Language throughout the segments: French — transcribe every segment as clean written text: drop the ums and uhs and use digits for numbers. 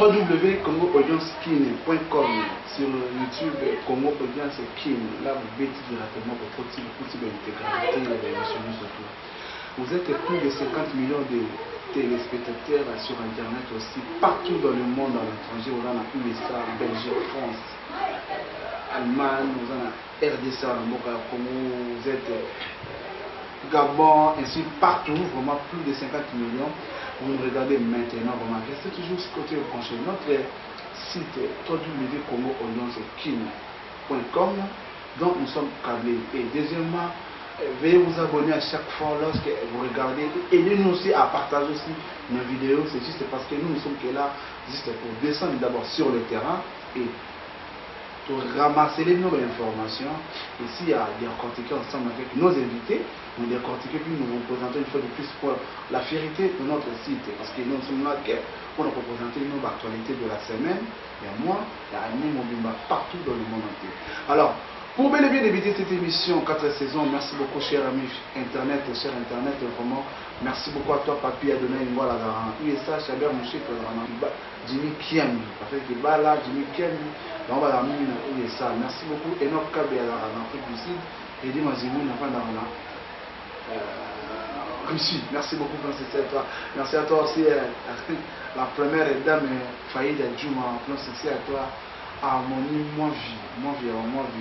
www.congoaudiencekin.com sur YouTube, Congo Audience Kin. Là, vous mettez directement votre petit intégralité de l'émission surtout. Vous êtes plus de 50 millions de téléspectateurs sur Internet aussi, partout dans le monde, à l'étranger. Vous en avez USA, Belgique, France, Allemagne, vous en avez RDC, Congo, vous êtes Gabon, ainsi partout, vraiment plus de 50 millions. Vous nous regardez maintenant, vraiment, restez toujours ce côté branché. Notre site www.congoaudiencekin.com, donc nous sommes câblés. Et deuxièmement, veuillez vous abonner à chaque fois lorsque vous regardez. Aidez-nous aussi à partager aussi nos vidéos. C'est juste parce que nous sommes là juste pour descendre d'abord sur le terrain et pour ramasser les nouvelles informations. Ici, il y a décortiquer ensemble avec nos invités. Nous décortiquer puis nous vous présenter une fois de plus pour la vérité de notre site. Parce que nous sommes là pour nous représenter nos actualités de la semaine. Il y a moi, il y a Annie Mobimba partout dans le monde entier. Alors, pour bel et bien débuter cette émission, 4 saisons, merci beaucoup, cher ami Internet, vraiment. Merci beaucoup à toi, Papi, à donner une voix à la USA, Chabert, mon chef, Jimmy Kiami. Parce que là, Jimmy Kiami, on va la mine USA. Merci beaucoup, Enoch Kabe en Afrique du Sud, et Eddie Mazimou, dans la Russie. Merci beaucoup, merci à toi. Merci à toi aussi, la première dame, Faïda Djouma, merci à toi. Harmonie, moi vie,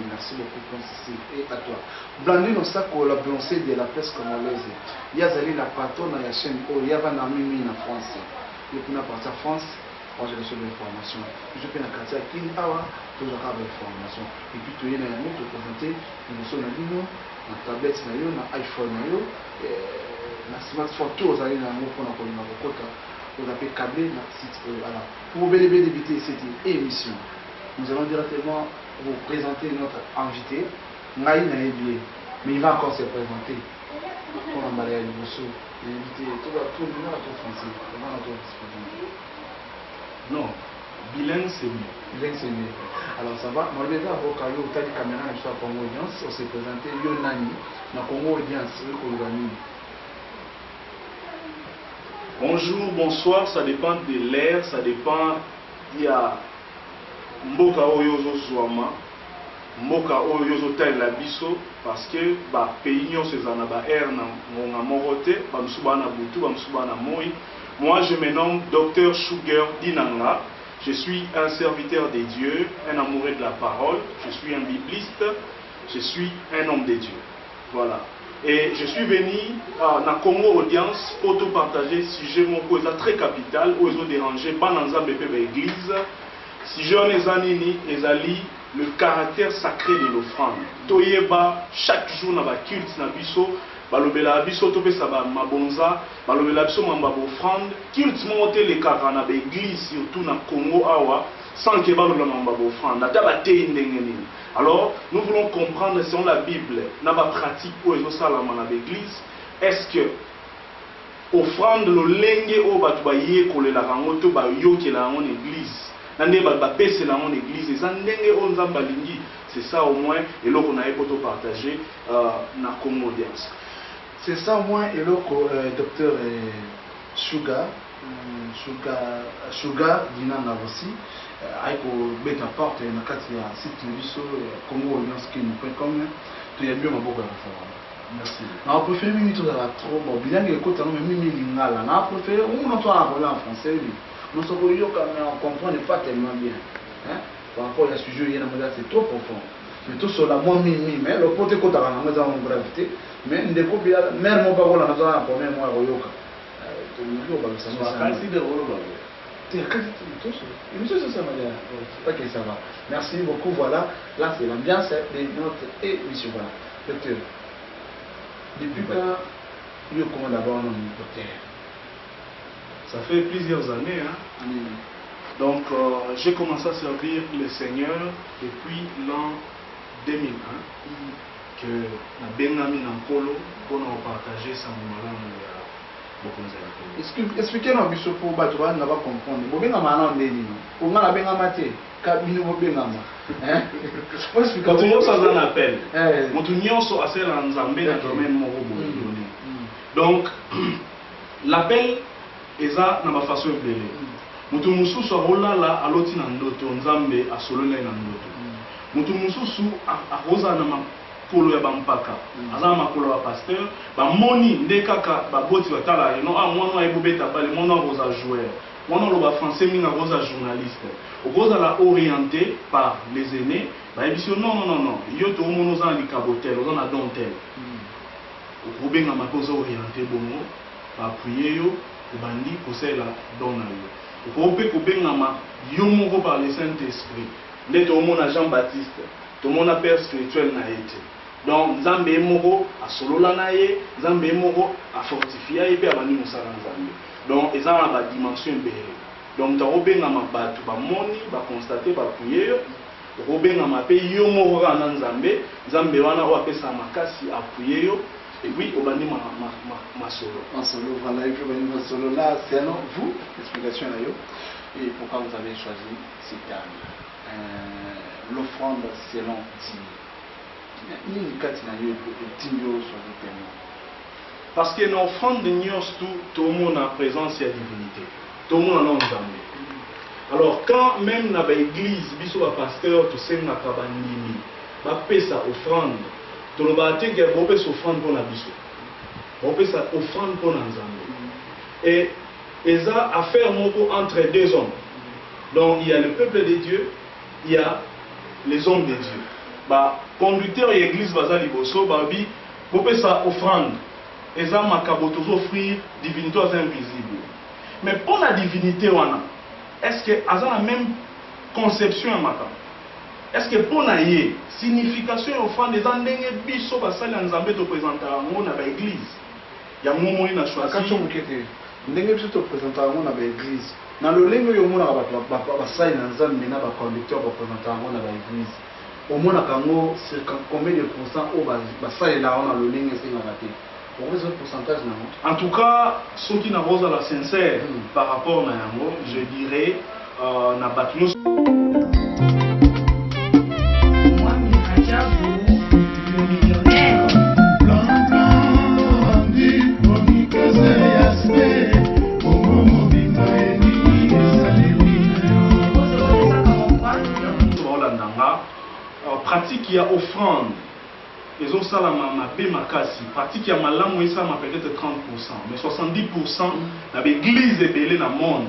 merci beaucoup pour ceci et à toi. Blandine au sac la blancée de la presse congolaise. Yazali la patronne à la chaîne où il y a un ami en France. Il y a partir France, moi j'ai reçu l'information. Je peux la quartier à Kintawa, toujours avoir l'information. Et puis tu es dans le monde, tu présenter une notion de ligne, une tablette, un iPhone, un smartphone, tout ça, il y a un mot pour la côte. Vous avez câblé le site. Alors, pour bel et bien débuter cette émission, nous allons directement vous présenter notre invité, Ngaï Naïbié, mais il va encore se présenter. Pour l'emballer à l'invité, tout le monde est français. Comment on doit se présenter? Non, bilingue c'est mieux. Bilingue c'est mieux. Alors ça va, moi je vais avoir Kayo, tu as dit caméra, je suis à Congo Audience, on s'est présenté, Yo Nani, dans Congo Audience, oui, Kologani. Bonjour, bonsoir, ça dépend de l'air, ça dépend, il y a Mboka Oyozo Zouama, Mboka Oyozo Taïla Biso, parce que pays nyon se zana ba air na ngonga morote, bamsubana butu, bamsubana moi. Moi je me nomme Dr Sugar Dinanga, je suis un serviteur des dieux, un amoureux de la parole, je suis un bibliste, je suis un homme de Dieu. Voilà. Et je suis venu à Congo Audience pour te partager sujet mon cause très capital, où ils ont dérangé, pas dans l'église. Si je les anini, les alliés, le caractère sacré de l'offrande. Toyeba, chaque jour dans la culte, na biso, balobela biso tope saba mabonza, balobela biso mamba offrande, culte monter les carana l'église surtout na Congo awa, sans que balobela mamba offrande. Alors, nous voulons comprendre selon la Bible, dans la pratique où ils ont ça dans l'église, est-ce que offrande le lenge au batubaye kole la rangoto ba yo ke la en église. C'est ça au moins, et là qu'on a partager dans Congo Audience. C'est ça au moins, et là que docteur Sugar Dinanga aussi, avec le porte et le site Congo Audience Kin.com, tu as bien ma boca. Merci. On préfère même tout à trop bon. Bien que écoute, on même lingala. On préfère on entend parler en français. Nous sommes on comprend pas tellement bien. Hein? Par rapport à ce sujet, il y a c'est trop profond. Mais tout cela, moi, mais le côté côté dans la gravité, mais des copies, même mon parole, on a un problème, moi, Royoka. Ok, ça va. Merci beaucoup. Voilà, là c'est l'ambiance de notre émission. Voilà. Docteur, depuis quand il comment d'abord un docteur? Ça fait plusieurs années. Hein? Donc, j'ai commencé à servir le Seigneur depuis l'an 2001. Que la Benjamin Nankolo, pour nous partager sa moment-là. Expliquez-nous un peu pour que vous ne comprendre. Vous avez un appel. Donc, l'appel est dans ma façon de. Mutu mususu akolala aloti na ndoto nzambe asolole na ndoto. Mutu mususu akoza na makolo ya bampaka. Aza makolo ya pasteur, bamoni nde kaka baboti batala no mwana ayebobeta bale mwana akoza joueur. Mwana loba français mingi akoza journaliste. Okoza la orienté par les aînés, bayebiso non. Yo to mono za likabotel, oza na dontel. Okobenga makoza orienté bongo, ba appuyer yo, obandi kosela dona yo. Okope kobengama yo moko par le Saint-Esprit. Nde to mona Jean-Baptiste, to mona père spirituel na été. Donc Nzambe moko asolola na ye, Nzambe moko a fortifier ye pe abandi mosala Nzambe. Donc eza na ba dimension ebele. Donc ta obengama bato ba moni, ba constater ba prier, obengama pe yo moko kana Nzambe, Nzambe wana o apesa makasi appuyer yo. Et puis, au bani ma solo. En solo, voilà, il faut venir ma solo. Là, c'est alors vous, l'explication là. Et pourquoi vous avez choisi ces termes? L'offrande selon parce que dans l'offrande de Nios, tout le monde a présence et divinité. Tout le monde a Nzambe. Alors, quand même dans l'église, biso ba pasteur, tout ça na kabandimi, ba pesa offrande. Tout le monde a dit que c'est offrande pour la biso. On peut ça offrande pour Nzambe. Et ils ont affaire entre deux hommes. Donc il y a le peuple de Dieu, il y a les hommes de Dieu. Bah conducteur de l'église bazali bosso babi on peut ça offrande. Ils ont makaboto offrir divinité invisible. Mais pour la divinité est-ce que a la même conception en matin? Est-ce que pour la signification offrande des andenge biso basali Nzambe te présenter en na l'église? Il y a un moment où il a choisi. Ndenge biso to présenter ngo na ba église na lolengo yo mona ba sai na Nzambe na ba conducteur ba présenter ngo na ba église au mona kango c'est combien de pourcents au ba sai là on a lolengo c'est na raté au moins un pourcentage na. En tout cas ceux qui n'a pas la sincère par rapport na yango je dirais na batino moi Mirajabu le millionnaire. pratique il y a offrande ils ont ça la makasi pratique il y a malamu ça peut-être 30% mais 70% dans l'église est belée dans le monde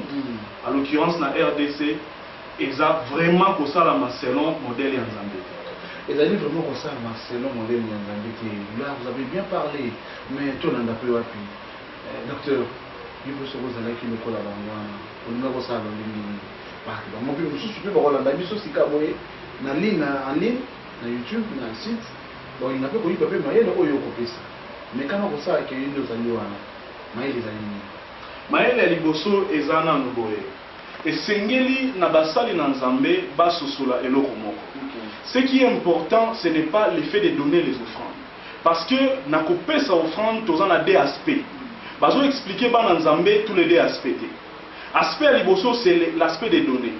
à l'occurrence dans RDC ils ont vraiment pour ça la selon modèle Nzambe. Ils ont vraiment pour ça selon modèle Nzambe. Là vous avez bien parlé mais tout le monde a pu appuyer. Docteur il faut se poser là qui me colle à l'endroit on ne va pas ça dans les parce que moi je suis super pour la biso si kaboye en ligne na YouTube na site bon il n'a pas connu papier mais il oyo kopesa mais quand on ça que une autre année wana mais les années mais les liboso ezana ngoye esengeli na basali na Nzambe basosola eloko moko. Ce qui est important ce n'est pas l'effet de donner les offrandes parce que na kopesa offrande tozana deux aspects bazo expliquer ba na Nzambe tous les deux aspects. Aspect liboso c'est l'aspect des données.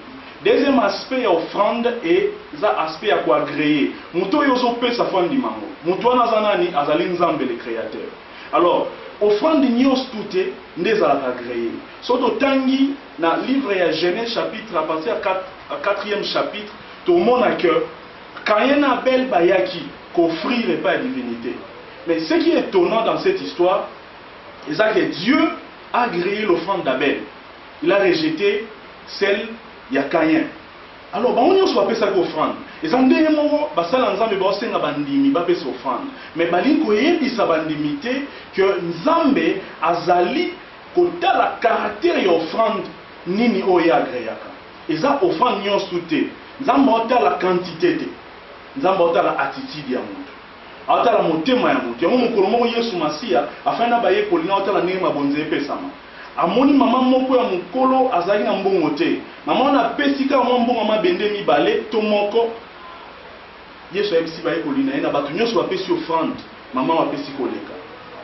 Deuxième aspect offrande et ça aspect à quoi agréer. Muto yoso pe sa fandi mango. Muto anazanani azali Nzambe le créateur. Alors offrande nyos touté ndeza la agréer. Soto tangi na livre ya Genèse chapitre à partir à 4e chapitre tout le monde a que Caïn Abel bayaki qu'offrir pas à divinité. Mais ce qui est étonnant dans cette histoire c'est que Dieu a agréé l'offrande d'Abel. Il a rejeté celle il y a Caïn. Alors, on y soit ça offrande. Et ça ndenge moko basala Nzambe ba senga bandimi ba pesa offrande. Mais balingo yebisa bandimité que Nzambe azali kotala caractère ya offrande nini oya agréaka. Et ça offrande nyos touté. Nzambe otala quantité te. Nzambe otala attitude ya mutu. Otala motema ya mutu. Yango mokolo moko Yesu Masia afana baye kolina otala ndenge mabonze pesama. Amoni mama moko ya mukolo azali na mbongo te mama na pesika mwa mbongo mabende mibale to moko Yesu ayebisi baye kolina na bato nyonso bapesi offrande mama bapesi koleka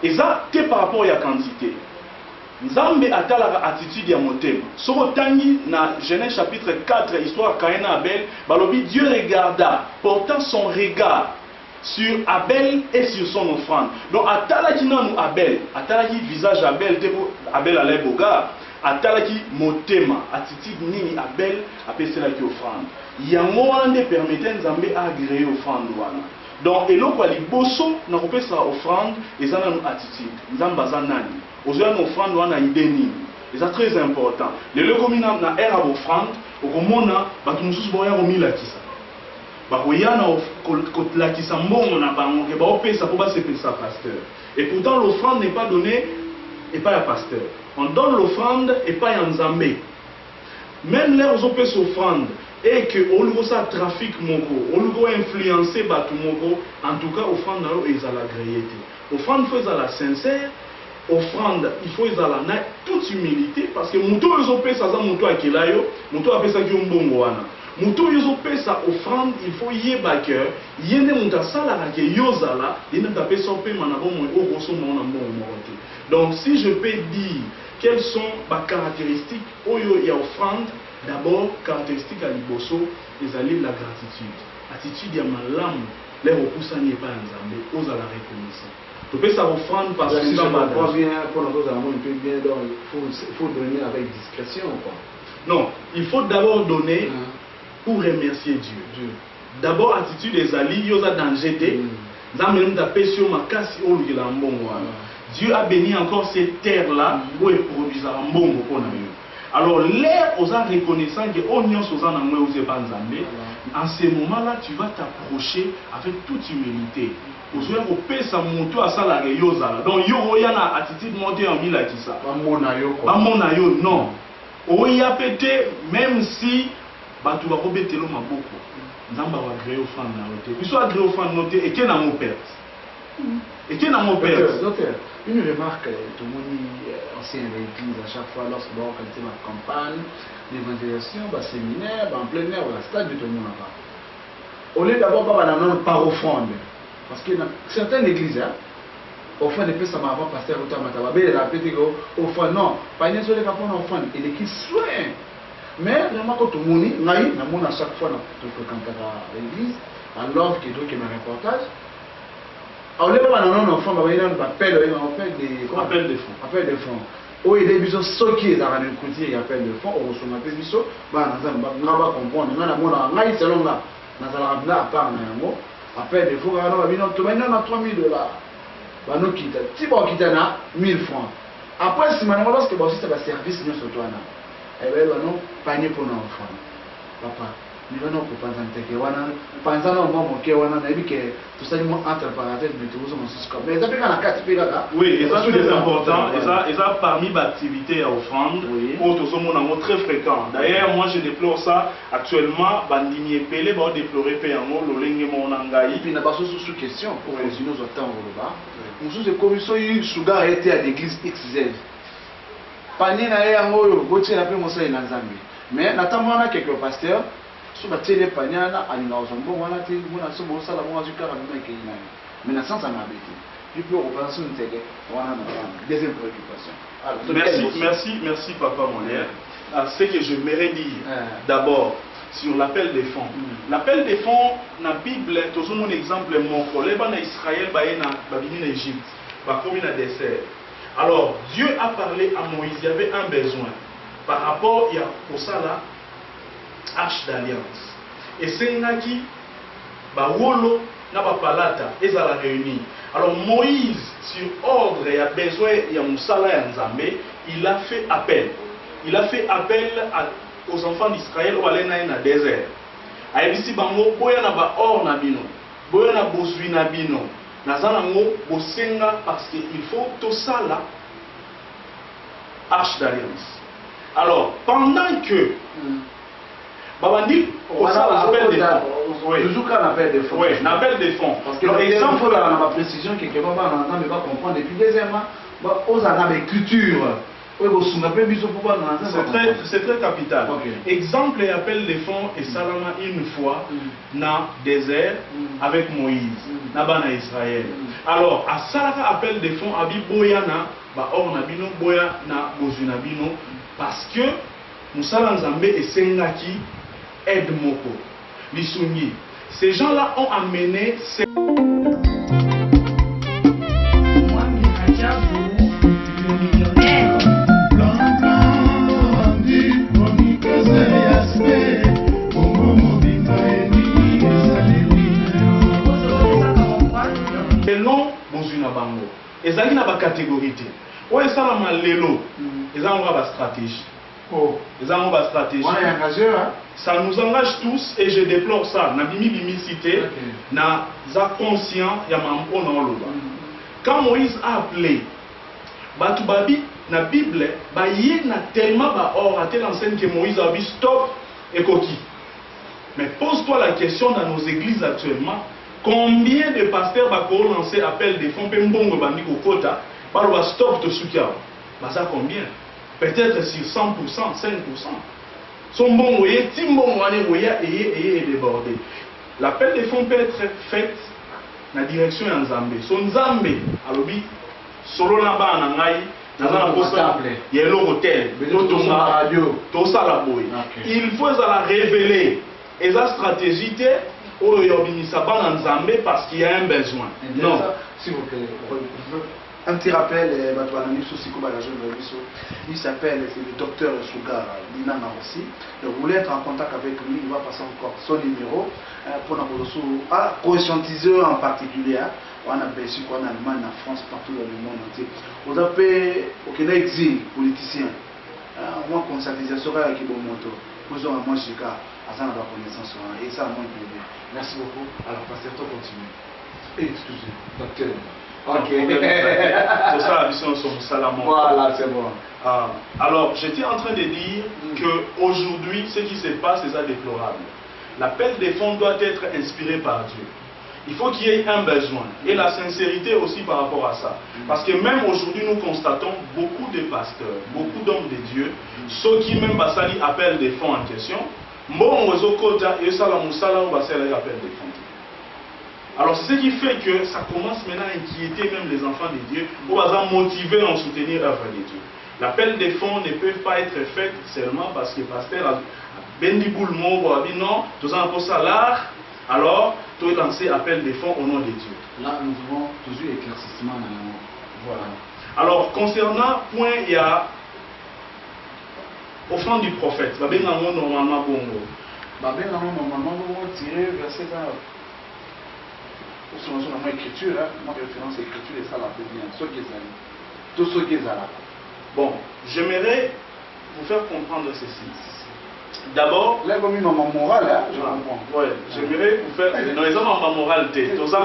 eza te par rapport ya quantité. Nzambe atalaka attitude ya motema soko tangi na Genèse chapitre 4 histoire Caïn et Abel balobi Dieu regarda portant son regard sur Abel et sur son offrande. Donc, atalaki nanu Abel, atalaki visage Abel, Abel allait boga, atalaki motema attitude nini Abel apeselaki offrande yango wana nde permettait Nzambe agréer offrande wana. Donc eloko liboso na kopesa offrande eza na attitude Nzambe aza nani ozwa na offrande wana idée nini. C'est très important. Le logomina na era offrande okomona bato mususu boya komilakisa bakoya na kotlakisa mbongo na bango ke baopesa po basepelisa pasteur. Et pourtant l'offrande n'est pas donnée et pas à pasteur. On donne l'offrande et pas à Nzambe. Même là où on peut s'offrande et que on lui ça trafic moko, on lui influencer bato moko, en tout cas offrande là ils à l'agréer. Offrande faut à la sincère. Offrande, il faut qu'ils aient toute humilité parce que muto yozope ça muto akelayo, muto apesa ki mbongo wana. Muto yozope ça offrande, il faut yeba que yene muta sala ka yozala, yene tapesa pe manabo mo okoso mona mbongo. Donc si je peux dire quelles sont les caractéristiques oyo ya offrande, d'abord caractéristique à liboso, ils allaient la gratitude. Attitude ya malamu, les repoussani pas Nzambe, osa la reconnaissance. Tu peux ça offrande parce que ça va pas bien pour nous un peu bien donc il faut donner avec discrétion quoi. Non, il faut d'abord donner pour remercier Dieu. D'abord attitude des alliés, yosa danger dans même ta passion makasi olu la mbongo. Dieu a béni encore cette terre là où il produit un mbongo pour nous. Alors l'air aux reconnaissant que oignon aux en amoué aux Nzambe, en ce moment là tu vas t'approcher avec toute humilité. Aujourd'hui, on peut s'amonter à ça la yozala. Donc, yo y a une attitude montée en mille à qui ça. Amonayo, non. Oya pété, même si, bah tu vas rebêter l'homme à beaucoup. Nzamba va créer au fan na noté. Puis soit créer au fan noté et qu'est-ce mon père. Et qu'est-ce mon père. Docteur, une remarque, tout le monde ancien l'église à chaque fois lorsque on fait ma campagne d'évangélisation, bah séminaire, bah en plein air, voilà, stade de tout le monde là-bas. Au lieu d'abord par offrande. Parce que dans certaines églises, offrande de ça m'a avant pasteur Otamataba, mais il a répété que offrande non, pas une seule fois offrande, il est qui soin. Mais vraiment quand tout le monde, à chaque fois que je fréquente l'église, alors qu'il y a un reportage, on ne peut pas non enfant, on appelle des fonds. Oh, il y a des bisous qui dans un côté, il appelle des fonds, on reçoit un peu bisous, on va comprendre, on a un selon là, on a un part après, il faut que nous ayons 3 000 $. Nous quittons. Si on quitte 1 000 francs. Après, si on a un service, nous sommes tous là. Et bien, nous panier pour nos enfants. Papa, nous allons penser que nous tout ça, entre parenthèses, mais ça fait quand la carte. Oui, et ça c'est important. Et ça parmi les activités à offrande, très fréquent. D'ailleurs, moi je déplore ça actuellement. Bandini et Pelé vont déplorer Péamo, l'Olenge Monangaï. Et puis, il y a sous question pour continuer nos temps au Loba. Nous sommes commission Suga a été à l'église XZ. Panier n'a rien à moi, Gauthier n'a pas mon sein dans Zambie. Mais, notamment, quelques pasteurs. So ba tele panyana alinga ozombo wana te mona so bo sala mo azuka ka mena ke ina mais na sens na beti puis pour opération ntege wana na deuxième préoccupation. Merci papa Molière. Ce que je m'aimerais dire d'abord sur l'appel des fonds. L'appel des fonds na Bible tous mon exemple mon collègue en Israël ba na babini en Égypte ba comme na dessert. Alors Dieu a parlé à Moïse, il y avait un besoin par rapport à ça là arche d'alliance. Et c'est naki bawolo na bapalata ezala réuni. Alors Moïse sur ordre et a besoin ya musala ya Nzambe, il a fait appel. Il a fait appel aux enfants d'Israël au aller na désert. Ayebisi bango boya na ba or na bino, boya na bozwi na bino. Nazana ngo bosenga parce que il faut tout ça là arche d'alliance. Alors pendant que Babandi, on appelle des fonds. Toujours qu'on appelle des fonds. Oui, on appelle des fonds. Parce que l'exemple, on a ma précision, quelque part, on entend, mais pas comprendre. Et puis, deuxièmement, on a l'écriture. C'est très capital. Okay. Exemple, il appelle des fonds et Salama une fois dans le désert avec Moïse, dans Israël. Alors, à Salaka appelle des fonds, Abi Boyana, Or Nabino, Boya na Bozunabino, parce que Moussala Nzambe et Sengaki aide Moko, Lissungi. Ces gens-là ont amené ces... Moi, Mirajabou, le millionnaire. Blanc, blanc. ezali na ba catégorie te. Oyo esala malelo, ezali na ba stratégie. Oh. Ezali na ba stratégie. On est engagé là. Ça nous engage tous et je déplore ça. Na bimi cité, na za conscient ya mampo na oloba. Quand Moïse a appelé batu babi na Bible, ba yé na tellement ba or à telle enseigne que Moïse a dit stop et coquille. Mais pose-toi la question dans nos églises actuellement, combien de pasteurs va lancer appel des fonds pembongo bandi kokota, ba stop to sukia. Bah ça combien? Peut-être sur 100%, 5%. Son bon voyer, timon wane voyer et débordé. L'appel des fonds peut être fait dans la direction en Zambé. Son Zambé, alobi solo na ba na ngai na za posa yelo hotel to sa radio to sa la boy. Il faut la révéler. Et la stratégie est parce qu'il y a un besoin. Non. S'il vous plaît, un petit rappel, il s'appelle, c'est le docteur Sugar Dinana aussi. Donc vous voulez être en contact avec lui, il va passer encore son numéro pour nous conscientiser en particulier. On a Belgique, on a Allemagne, en France, partout dans le monde entier. Vous avez aucun exil politicien. On a conscientisation avec bon moto. Vous avez moi Jika. Et ça, moi, merci beaucoup. Alors, pasteur, toi, continue. Excusez, docteur. Ok. C'est ça la mission sur Salamon. Voilà, c'est bon. Alors, j'étais en train de dire qu'aujourd'hui, ce qui se passe, c'est ça déplorable. L'appel des fonds doit être inspiré par Dieu. Il faut qu'il y ait un besoin. Et la sincérité aussi par rapport à ça. Parce que même aujourd'hui, nous constatons beaucoup de pasteurs, beaucoup d'hommes de Dieu, ceux qui même Bassali appellent des fonds en question. Alors c'est ce qui fait que ça commence maintenant à inquiéter même les enfants de Dieu, pour motiver à soutenir l'œuvre de Dieu. L'appel des fonds ne peut pas être fait seulement parce que le pasteur a bendi boulmo a dit non, tout ça encore salaire, alors tu es lancé appel des fonds au nom de Dieu. Là nous avons toujours éclaircissement. Voilà. Alors concernant point il y a offrande du prophète, normalement bongo. Normalement tiré verset là. Sur la écriture, ma référence à l'écriture et ça la fait bien. Tout ce qui est là. Bon, j'aimerais vous faire comprendre ceci. D'abord, là comme une morale, je comprends. Ouais, j'aimerais vous faire dans les hommes en moralité. Tout ça,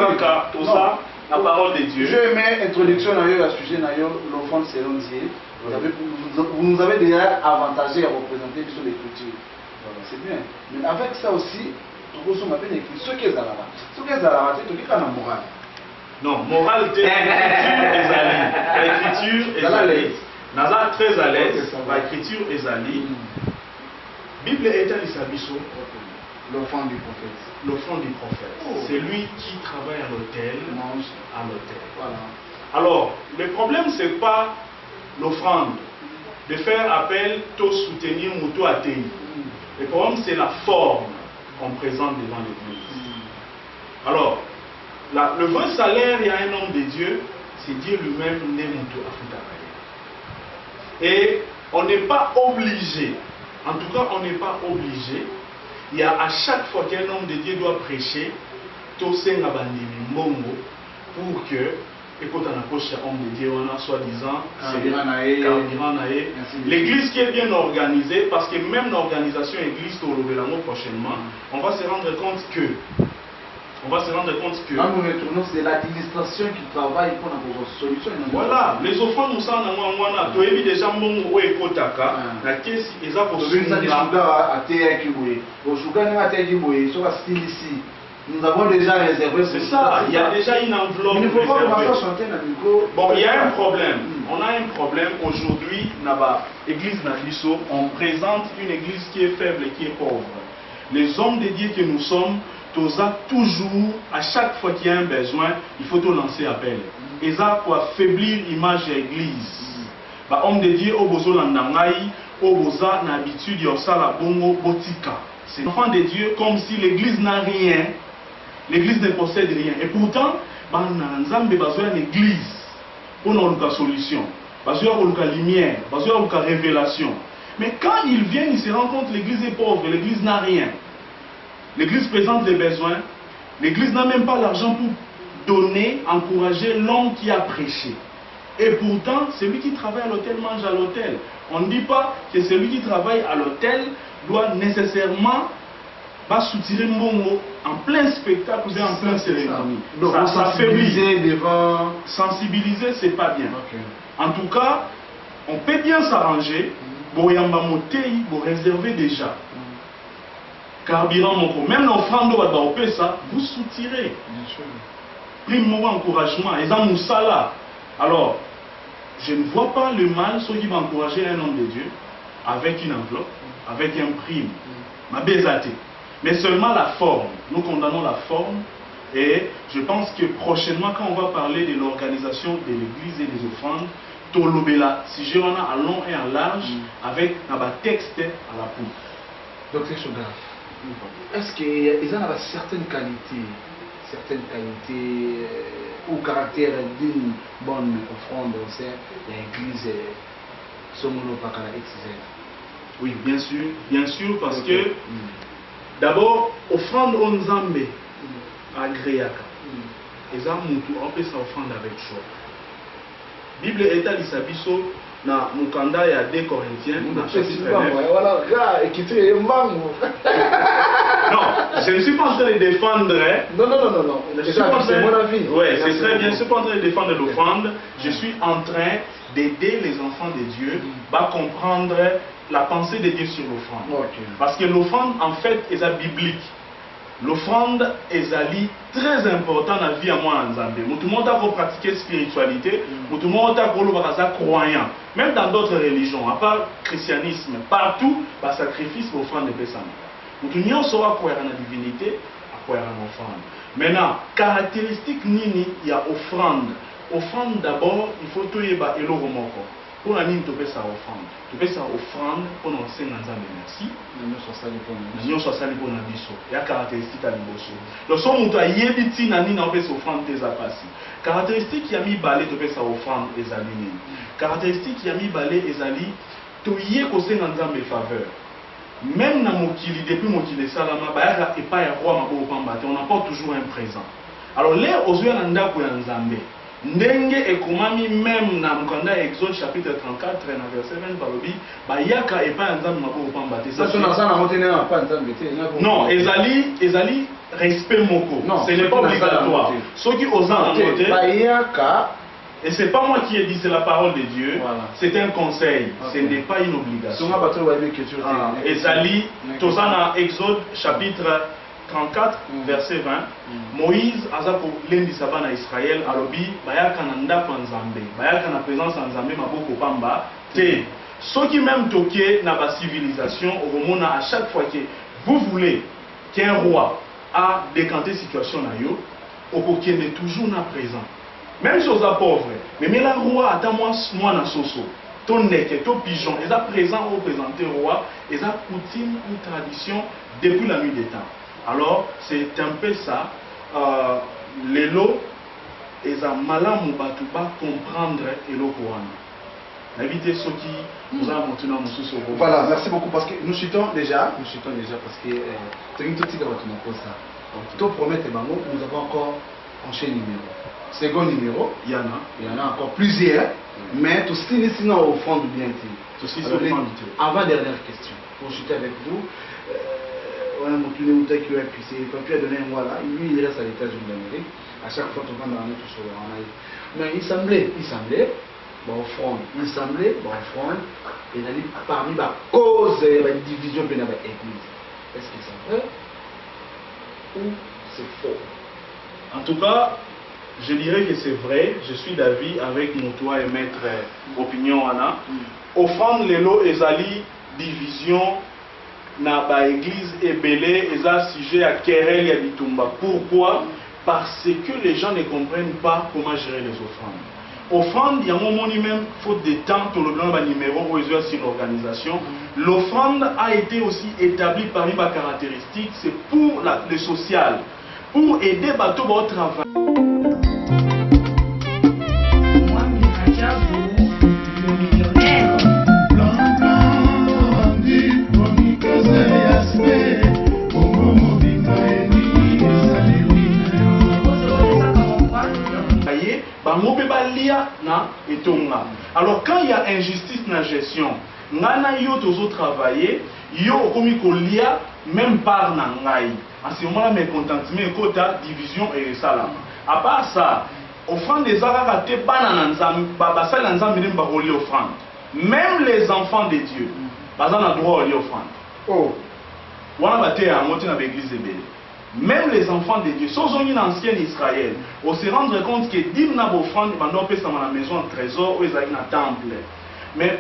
la parole de Dieu. Je mets introduction à ce sujet, l'offrande selon Dieu. Vous nous avez déjà avantagé à représenter sur l'écriture. C'est bien. Mais avec ça aussi, ce qui est là. Ce qui est là, c'est la morale. Non, moralité, l'écriture est allée. Naza très à l'aise, l'écriture est allée. Bible est à l'Issabiso. L'offrande du prophète. L'offrande du prophète. C'est lui qui travaille à l'hôtel, mange à l'hôtel. Voilà. Alors, le problème, ce n'est pas l'offrande, de faire appel, de soutenir Moutou Atei. Le problème, c'est la forme qu'on présente devant l'Église. Alors, le vrai salaire, il y a un homme de Dieu, c'est Dieu lui-même, né Moutou Afrika. Et on n'est pas obligé, en tout cas, on n'est pas obligé. Il y a à chaque fois qu'un homme de Dieu doit prêcher, pour que, écoute, on approche un homme de Dieu, on a soi-disant, l'église qui est bien organisée, parce que même l'organisation église au Lovelamo prochainement, on va se rendre compte que. Là, nous retournons, c'est l'administration qui travaille pour avoir une solution. Voilà, les offrandes, nous sommes en train de déjà bon et kotaka, la caisse est à nous avons déjà réservé. C'est ça, il y a déjà une enveloppe. Il ne faut pas chanter dans le micro. Bon, il y a un problème. On a un problème aujourd'hui, l'église Nagliso, on présente une église qui est faible et qui est pauvre. Les hommes de Dieu que nous sommes, toujours, à chaque fois qu'il y a un besoin, il faut tout lancer appel. Et ça pour affaiblir l'image de l'église. Homme de Dieu, au besoin d'Andangaï, au besoin d'habitude, il y a ça la bongo botika. C'est l'enfant de Dieu comme si l'église n'a rien. L'église ne possède rien. Et pourtant, nous avons besoin d'une église pour notre solution. Besoin de lumière, besoin de révélation. Mais quand ils viennent, ils se rendent compte que l'église est pauvre, l'église n'a rien. L'église présente des besoins. L'église n'a même pas l'argent pour donner, encourager l'homme qui a prêché. Et pourtant, celui qui travaille à l'hôtel mange à l'hôtel. On ne dit pas que celui qui travaille à l'hôtel doit nécessairement pas soutirer Mbongo en plein spectacle ou bien en plein cérémonie. Donc, ça sensibiliser devant... Sensibiliser, c'est pas bien. Okay. En tout cas, on peut bien s'arranger. Boyamba Motei, vous réservez déjà. Carburant, même l'offrande de ça, vous soutirez. Bien sûr. Prime encouragement. Et ça, Moussala. Alors, je ne vois pas le mal, ceux qui vont encourager un homme de Dieu avec une enveloppe, avec un prime. Ma bézate. Mais seulement la forme. Nous condamnons la forme. Et je pense que prochainement, quand on va parler de l'organisation de l'église et des offrandes, Tolobela, si je en a à long et à large, avec un texte à la poupe. Docteur Choga, est-ce qu'ils ont certaines qualités ou caractères d'une bonne offrande au sein de l'église Somolo Pakala XZ? Oui, bien sûr, parce que d'abord, offrande on Zambé agréable. Et ça, on peut s'offrande avec choix. Bible est à l'Isabiso, na Mukanda ya 2 Corinthiens, dans chapitre 9. Voilà, gars, et qui te mango. Non, je ne suis pas en train de défendre. Non. C'est mon avis. Oui, c'est très bien. Je ne suis pas en train de défendre l'offrande. Je suis en train d'aider les enfants de Dieu à comprendre la pensée de Dieu sur l'offrande. Okay. Parce que l'offrande, en fait, est biblique. L'offrande est très important dans la vie à moi en Zambie. Tout le monde a pratiquer la spiritualité, tout le monde a croyant. Même dans d'autres religions, à part le christianisme, partout, par sacrifice, l'offrande est pesante. Tout le monde saura croire en la divinité, à croire en l'offrande. Maintenant, caractéristique nini, il y a offrande. Offrande d'abord, il faut tout y avoir et l'oromoko. Pour la ligne, tu peux ça offrande. Tu peux ça offrande pour nous enseigner dans le merci. Nous sommes salés pour nous. Il y a caractéristique à l'imbosso. Le son où tu as yébiti nani na peut offrande tes apassi. Caractéristique qui a mis balai tu peux ça offrande les amis. Caractéristique qui a mis balai les ali tu y es causé dans mes faveurs. Même dans mon kili depuis mon kili salama bayaka et pas ya roi mabo pambate on apporte toujours un présent. Alors là aux yeux nanda pour Nzambe. Ndenge ekomami même na mukanda Exode chapitre 34 na verset 20 balobi bayaka et pas Nzambe mabo pambate. Ça non, ezali respect moko. Ce n'est pas obligatoire. Ceux qui osent en voter bayaka. Et ce n'est pas moi qui ai dit, c'est la parole de Dieu. Voilà. C'est un conseil, ce n'est pas une obligation. Ezali, Tozana Exode chapitre 34, verset 20. Moïse, Azako Lendi Sabana Israël, Alobi, Bayaka Nanda Panzambe, Bayaka na présence Nzambe Maboko Pamba, Te. Ceux qui même toquent dans la civilisation, au moment à chaque fois que vous voulez qu'un roi a décanté la situation, au coquin est toujours na présent. Même si on est pauvre, mais la roi attend moi na soso, ton nez, ton pigeon, ils sont présents au présenté roi, ils ont coutume, une tradition depuis la nuit des temps. Alors c'est un peu ça. Les lots, ils ont malin moubatuba comprendre et le Coran. Évitez ceux qui nous ont montré dans nos. Voilà, merci beaucoup parce que nous chutons déjà parce que c'est une petite chose ça. Tout promet nous avons encore enchaîné numéro. Second numéro, il y en a encore plusieurs, mais tout ce qui est sinon au fond du bien dit. Avant-dernière question, pour chuter avec vous, on a montré où tu as puissé, quand tu as donné un voilà, lui il reste à l'État-Unis d'Amérique, à chaque fois tu vas dans tout sur mais il semblait, bon front, et parmi la cause de la division de l'église. Est-ce que c'est vrai ou c'est faux? En tout cas, je dirais que c'est vrai, je suis d'avis avec mon toit et maître opinion Anna. Offrande les lots ezali division na ba église et belé eza sujet à querelle ya bitumba. Pourquoi? Parce que les gens ne comprennent pas comment gérer les offrandes. Offrande, il y a un moment même, faute de temps, tout le blanc va numéro ou sur l'organisation. L'offrande a été aussi établie parmi ma caractéristique, c'est pour le social, pour aider bateau au travail. tonga. Alors quand il y a injustice dans la gestion, ngana yo tozo travailler, yo komi kolia même par na ngai. En ce moment là mécontentement kota division et salam. À part ça, offrande des arabes te banana nzam ba sala nzam ba roli offrande. Même les enfants de Dieu, bazan a droit à l'offrande. Oh. Wana baté à monter dans l'église de Bélé. Même les enfants de Dieu, sans une ancienne Israël, on se rendre compte que dim na offrande pendant que ça dans la maison un trésor ou ils ont un temple. Mais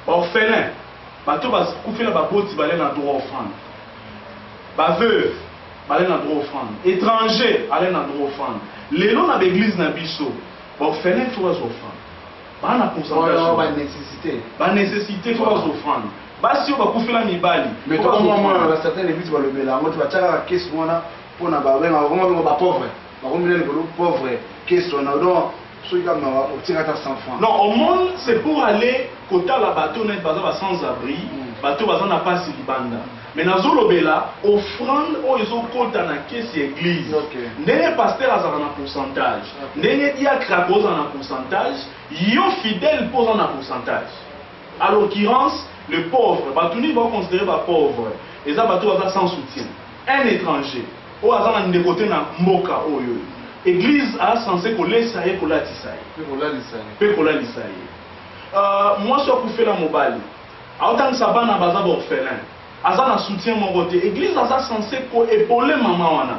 orphelin, bateau va couper la baboti va aller dans droit offrande. Ba veuve, aller dans droit offrande. Étranger, aller dans droit offrande. Les noms dans l'église na biso, orphelin il faut les offrandes. Ba na pourcentage. Ba nécessité. Ba nécessité il faut les offrandes. Basi on va couper la mibali. Mais toi moi certains églises va le bela, moi tu vas tirer la caisse moi pour na ba vraiment ba pauvre. Ba comme les pauvres caisse on a donc ceux qui ont tiré à 100 francs. Non, au monde c'est pour aller côté la bateau net bazaba sans abri, bateau bazana pas si libanda. Mais dans Zolobela, offrande aux autres dans la caisse église. N'est pasteur à un pourcentage. N'est diacre pose un pourcentage. Yo fidèle pose un pourcentage. À l'occurrence, le pauvre, Batouni va considérer les pauvres. Et ça, Batou va sans soutien. Un étranger, au hasard de côté na Moka Oyo. Église a censé coller ça et coller Tisaï. Peut coller Tisaï. Moi, je suis pour la mobile. Autant que ça va dans bazar orphelin. Azana soutien mon côté. Église a censé épauler maman wana.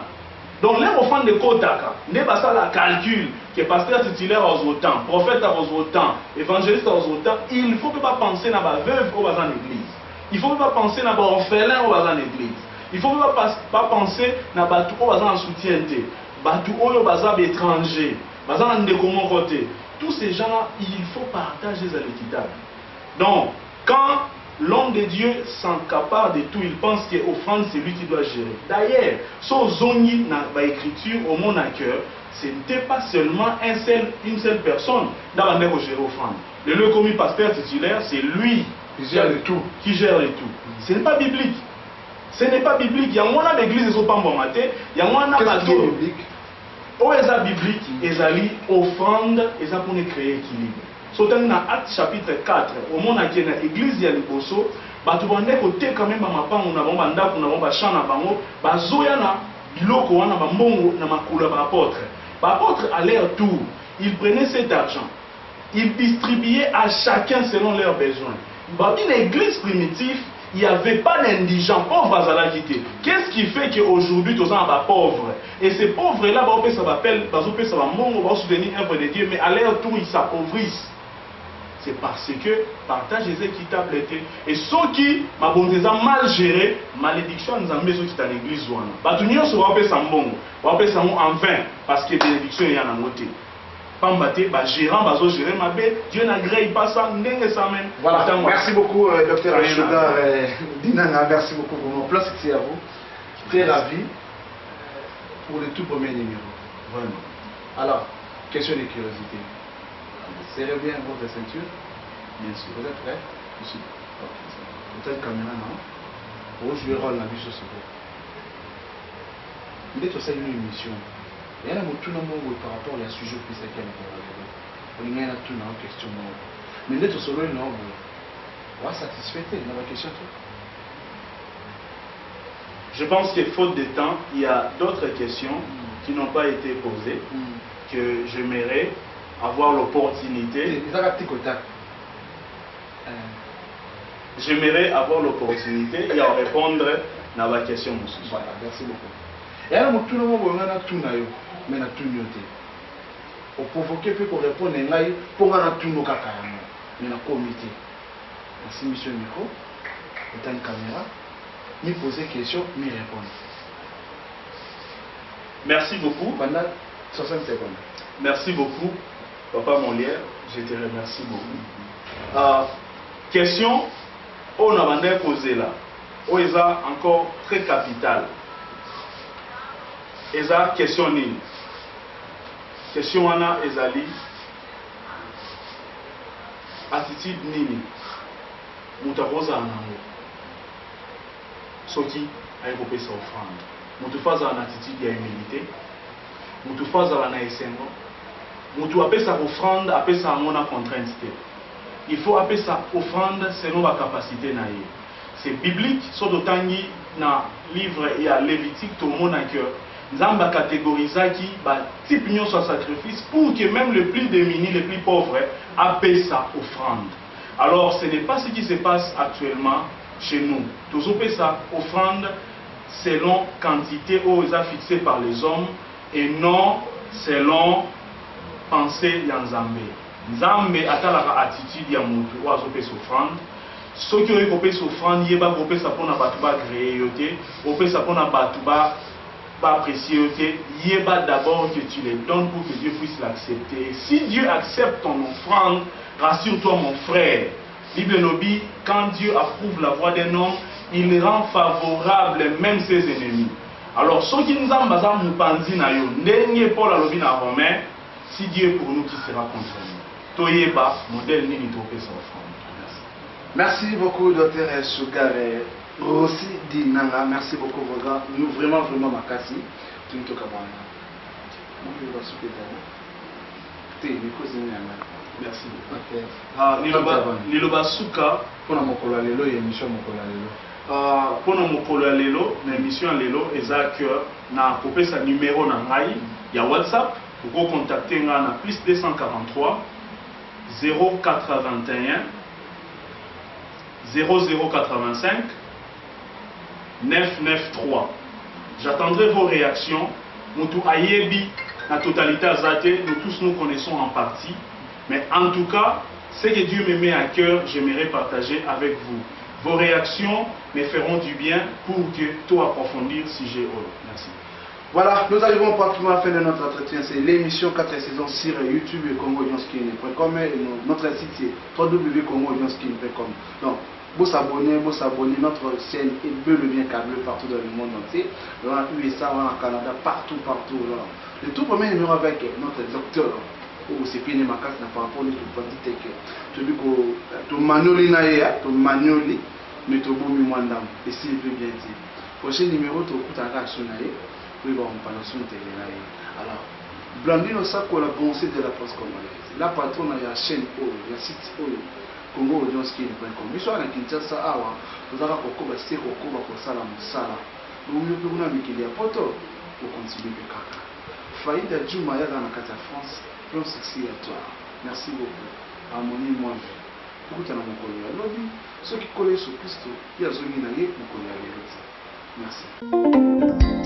Donc les enfants de Kotaka, n'est pas ça la calcul que pasteur titulaire aux autant, prophète aux autant, évangéliste aux autant, il faut que pas penser dans la veuve au bazar l'église. Il faut que pas penser dans l'orphelin au bazar l'église. Il faut que pas penser dans batou au bazar en soutien té. Batou au bazar étranger, bazar en décommon côté. Tous ces gens-là, il faut partager l'équitable. Donc, quand l'homme de Dieu s'encapare de tout, il pense qu'offrande, c'est lui qui doit gérer. D'ailleurs, son zoni dans l'écriture, au monde à cœur, ce n'était pas seulement une seule personne dans la mer au gérer offrande. Le commis pasteur titulaire, c'est lui qui gère le tout. Qui gère le tout. Ce n'est pas biblique. Ce n'est pas biblique. Il y a un l'église, ils ne sont pas bon maté. Il y a un bateau biblique. Où est la biblique? Ils allaient offrande, ils ont pour créer équilibre. Sautant dans Acte chapitre 4, au monde qui est dans l'église, il y a le bosso, tu vas côté quand même, on a un champ, biloko wana bambongo na makula apôtre. Apôtre à leur tour, ils prenaient cet argent, ils distribuaient à chacun selon leurs besoins. Dans l'église primitive, il n'y avait pas d'indigents pauvres à la quitté. Qu'est-ce qui fait qu'aujourd'hui, tous gens sont pauvres? Et ces pauvres-là, ça va soutenir l'œuvre de Dieu, mais à leur tour, ils s'appauvrissent. C'est parce que partage est équitable. Et ceux qui ont mal géré, malédiction nous a mis ceux qui sont dans l'église. Batunio se va faire sambongo, va faire sambongo en vain parce que bénédiction est en côté. Pambate, gérant, bazo gérer ma bête, Dieu n'agrée pas ça, n'engue ça même. Voilà, merci beaucoup, docteur Achouda Dinanga, merci beaucoup pour mon place ici à vous. Très ravi pour le tout premier numéro. Vraiment. Alors, question de curiosité. Serrez bien votre ceinture. Bien sûr. Vous êtes prêts? Ici. Peut-être caméra, non? Pour jouer rôle dans la vie sur ce groupe. Vous êtes aussi une émission. Il y a tout le monde par rapport à un sujet plus séquel. Il y a tout une question. Mais vous êtes aussi une norme. On va satisfaire dans la question. Je pense que faute de temps, il y a d'autres questions qui n'ont pas été posées que j'aimerais avoir l'opportunité. J'aimerais avoir l'opportunité et en répondre à la question. Voilà, merci beaucoup. Et alors, tout le monde a tout na yo, mais na tout nyoté. Au provoquer peut qu'on réponde ngai pour na tout no kakayama, mais na comité. Merci monsieur micro, et une caméra, ni poser question, ni répondre. Merci beaucoup. Pendant 60 secondes. Merci beaucoup, Papa Molière, je te remercie beaucoup. Question, on a posé là, on est encore très capital. Et ça, question nini. Question wana ezali attitude nini. Mutakoza anango. Soki ayekopesa offrande. Mutufaza en attitude ya humilité. Mutufaza na esengo. mutu appeler ça offrande, appeler ça mon contrainte. Il faut appeler ça offrande selon la capacité na ye. C'est biblique, sur d'autant na livre et à Lévitique, tout le monde a cœur. Nzamba catégorisé qui type union soit sacrifice pour que même les plus démunis, les plus pauvres, appellent ça offrande. Alors ce n'est pas ce qui se passe actuellement chez nous. Tous appellent ça offrande selon quantité aux fixée par les hommes et non selon pensée de Nzambé. Nzambé a la attitude ya mutu ou appelle offrande. Ceux qui ont appelé offrande, ils ont appelé ça pour na batuba créer, appelé ça pour na batuba apprécier, il va d'abord que tu les donnes pour que Dieu puisse l'accepter. Si Dieu accepte ton offrande, rassure-toi mon frère. Bible nous dit, quand Dieu approuve la voix d'un homme, il rend favorable même ses ennemis. Alors, ceux qui nous ont nous pandit na yo, n'enye Paul a na Romain, si Dieu est pour nous, qui sera contre nous? Toyeba, modèle ni topé sa offrande. Merci beaucoup, Dr. Sugare. Aussi Dinanga, merci beaucoup, nous vraiment makasi. Tu me toques à moi. Merci. Niloba Suka, pour la mokolo lelo, émission mokolo lelo. Pour la mokolo lelo, l'émission lelo, ezak na kopé sa numéro na ngai, ya WhatsApp, pour contacter na plus 243 0421 0085 993. J'attendrai vos réactions. Moutou Ayebi, la totalité azate, nous tous nous connaissons en partie. Mais en tout cas, ce que Dieu me met à cœur, j'aimerais partager avec vous. Vos réactions me feront du bien pour que tout approfondir si j'ai Merci. Voilà, nous arrivons pratiquement à la fin de notre entretien. C'est l'émission 4 saisons sur YouTube et congo-skin.com et notre site c'est www.congo-skin.com. Donc, vous s'abonner, notre chaîne est bel et bien câblée partout dans le monde entier. Dans les USA, dans le Canada, partout. Là. Le tout premier numéro avec notre docteur, où c'est Pine Makas, n'a pas rapport à tout petit que tu dis que tu manuoli naïa, tu manuoli, mais tu boumi mwandam. Et s'il veut bien dire. Prochain numéro, tu as un action naïa, puis on parle sur le télé naïa. Alors, Blandino Sako, la pensée de la poste congolaise. La patronne, il y a chaîne Oyo, il y a site Oyo. congo-skin.com. Biso na Kinshasa awa, tozaka kokoba se kokoba kosala mosala. Nous kuna mikili ya poto pour continuer kaka. Faïda Djouma yaga na kati ya France, plan succès à toi. Merci beaucoup. Harmonie moi. Kukuta na mokolo ya lobi, ceux qui collent sur Christo, ya zongi na ye mokolo ya lelo. Merci.